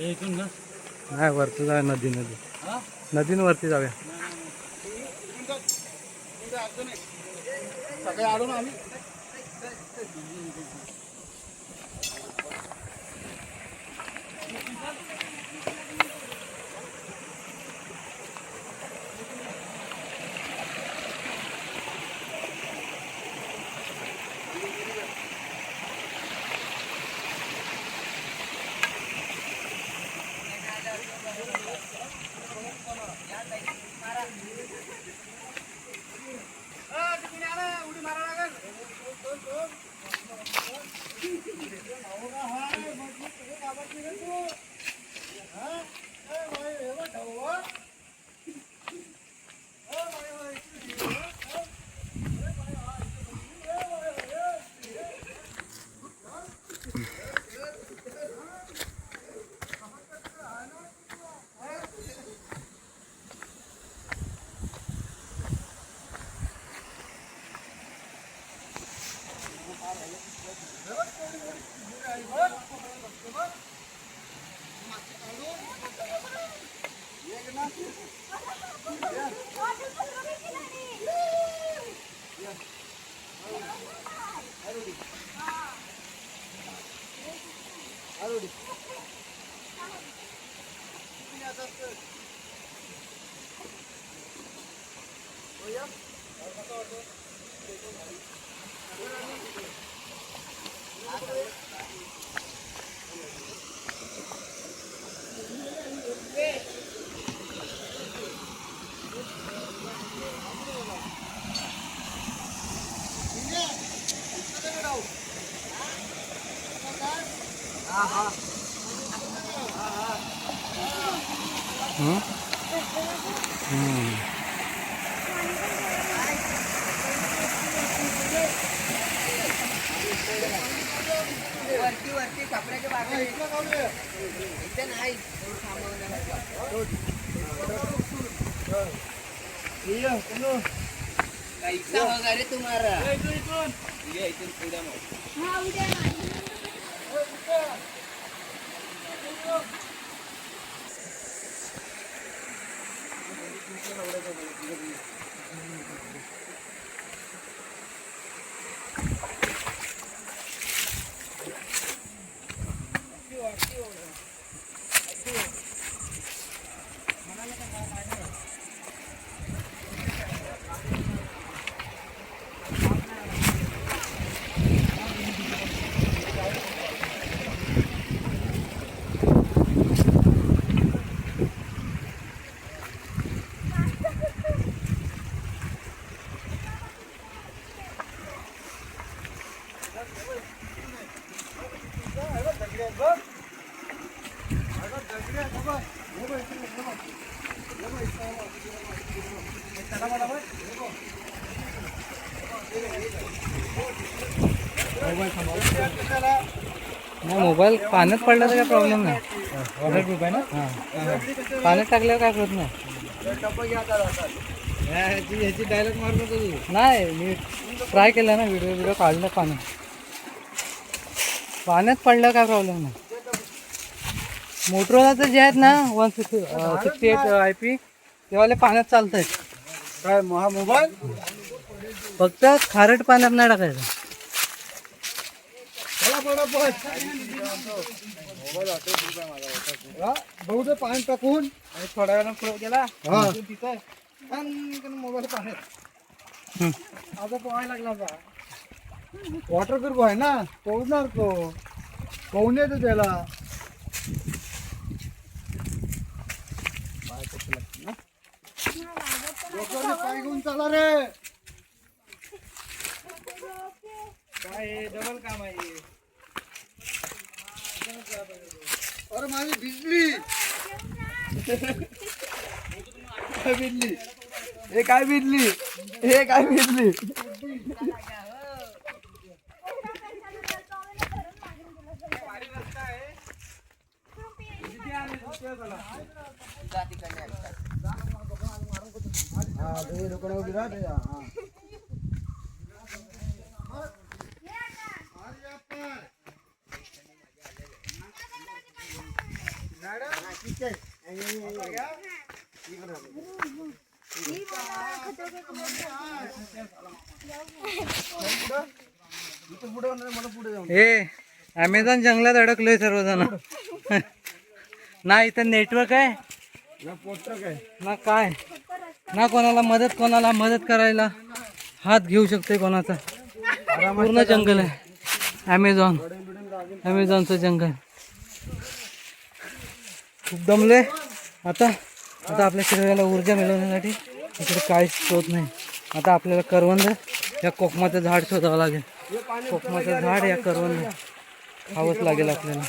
इथून ना नाही वरती जाऊया नदी नदीवरती जाऊया. सगळे आलो ना आम्ही. वरती कपड्याच्या बाहेर इथे नाही कैसा होगा रे तुम्हारा इथून पुढे मोबाईल पाण्यात पडला तर काय प्रॉब्लेम नाही. वॉटरप्रूफ आहे ना. हां पाण्यात टाकल्यावर काय करत नाही. ह्याची डायलॉग मारतो तू. नाही मी ट्राय केला ना व्हिडिओ काढला पाण्यात पडलं काय प्रॉब्लेम नाही. मोटरोलाचं जे आहेत ना 168 IP तेवाले पाण्यात चालत आहेत. काय हा मोबाईल फक्त खारट पाण्यात नाही टाकायचं. बघू दे पाणी टाकून आणि थोड्या वेळानं फ्लो केला तिथं मोबाईल पाण्यात आता पोहायला लागला. वॉटर प्रूफ आहे ना पोहणार तो पोहून येतो त्याला. पाय घेऊन चला रे. काय डबल काम आहे. अरे माझी भिजली. काय भिजली हे काय भिजली हे काय भिजली. ए अमेझॉन जंगलात अडकलोय सर्वजण. ना इथं नेटवर्क आहे ना काय, ना कोणाला मदत करायला हात घेऊ शकते कोणाचा. पूर्ण जंगल आहे अमेझॉनचं जंगल. खूप दमले आता आपल्या शरीराला ऊर्जा मिळवण्यासाठी इकडे काहीच होत नाही. आता आपल्याला करवंद या कोकमाचं झाड शोधावं लागेल. कोकमाचं झाड या करवंद खावंच लागेल आपल्याला,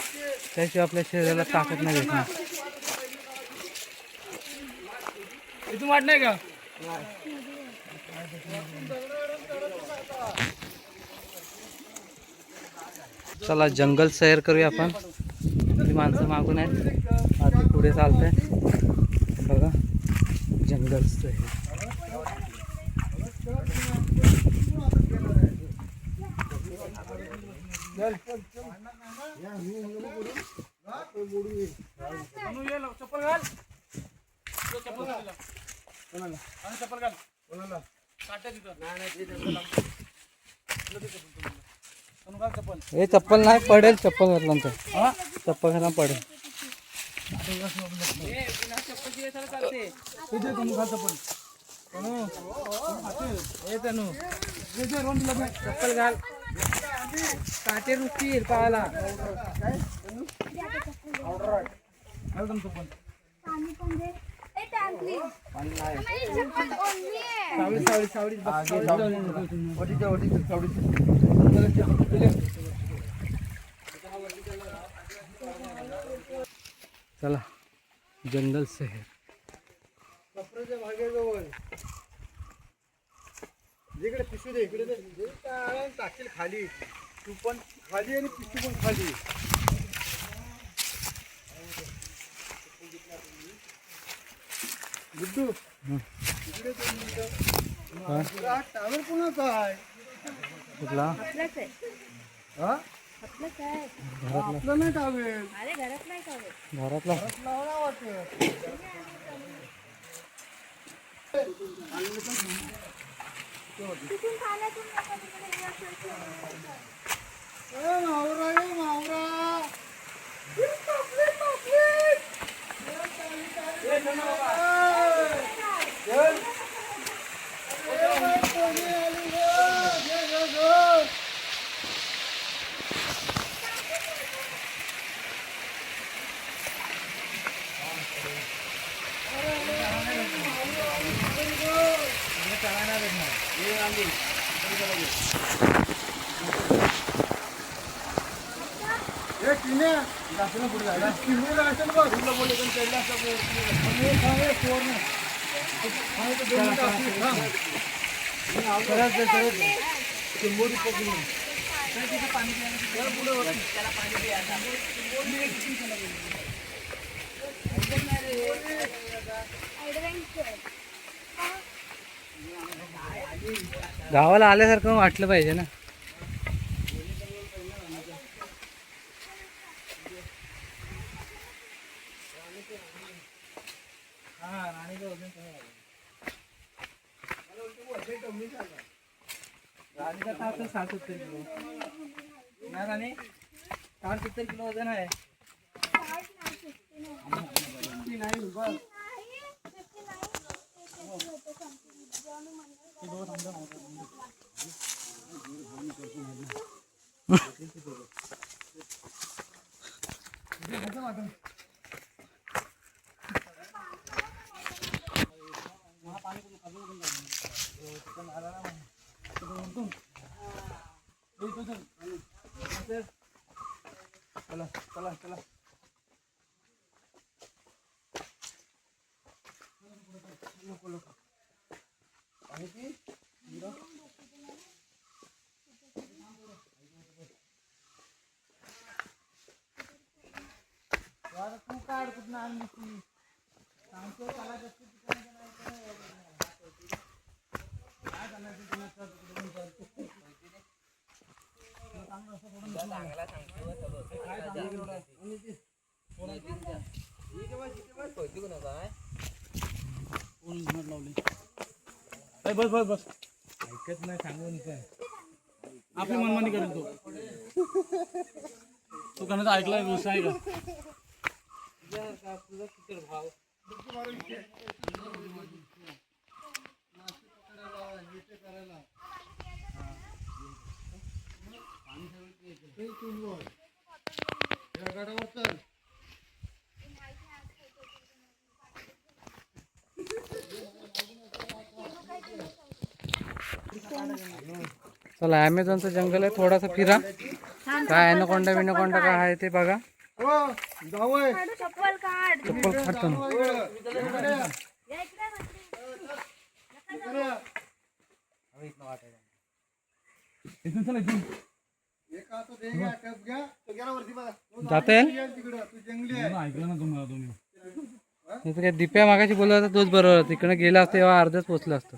त्याशिवाय आपल्या शरीराला ताकद नाही भेटणार. इथून वाट नाही का? चला जंगल सैर करूया आपण. आपली माणसं मागून आहेत, आता पुढे चालतंय बघा. जंगल सैर चप्पल घाल. चप्पल घाल. हे चप्पल नाही पडेल. चप्पल घातल्यानंतर चप्पल घालून पडेल. चप्पल घाल. काटे रुसतील पायाला. चला जंगल सैर. कपड्याच्या भागेजवळ जिकडे पिशवी दे इकडे दे. टाकील खाली, तू पण खाली आणि पिशवी पण खाली. गुड्डू इकडे टावर कोणाचा आहे? कुठला हा? आपलं नाही टावेल. घरातला लावला वाटत. मावरा गावाला आल्यासारखं वाटलं पाहिजे ना. राणीचा तास 60-70 किलो ना. राणी 60-70 किलो वजन आहे. नाही बस. चला चला चला. तू काढ कुठं आणली ती सांगतो त्याला. बस बस बस ऐकत नाही सांगून काय आपली मनमानी करेल तू कोणाचा ऐकलाय गोष्ट आहे का भाव चला ॲमेझॉनचं जंगल आहे थोडासा फिरा काय ॲनाकोंडा बिनाकोंडा काय आहे ते बघा चप्पल काढ चप्पल काढतो ना जाता येईल ऐकलं ना तुम्ही इथे काय दिप्या मागाशी बोलला होता तोच बरोबर तिकडे गेला असता तेव्हा अर्धच पोचलं असतं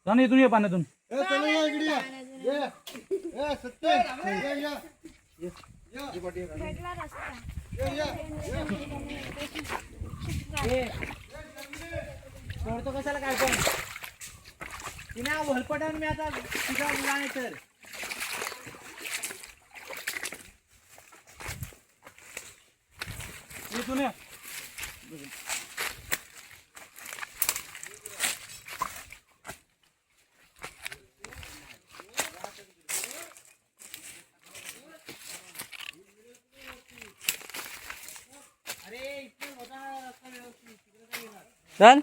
जा ना इथून ये पाण्यातून भेटला रस्ता सोडतो कशाला काय पण तिने वलपटान मी आता तुझा मुला नाही तर इथून ये चल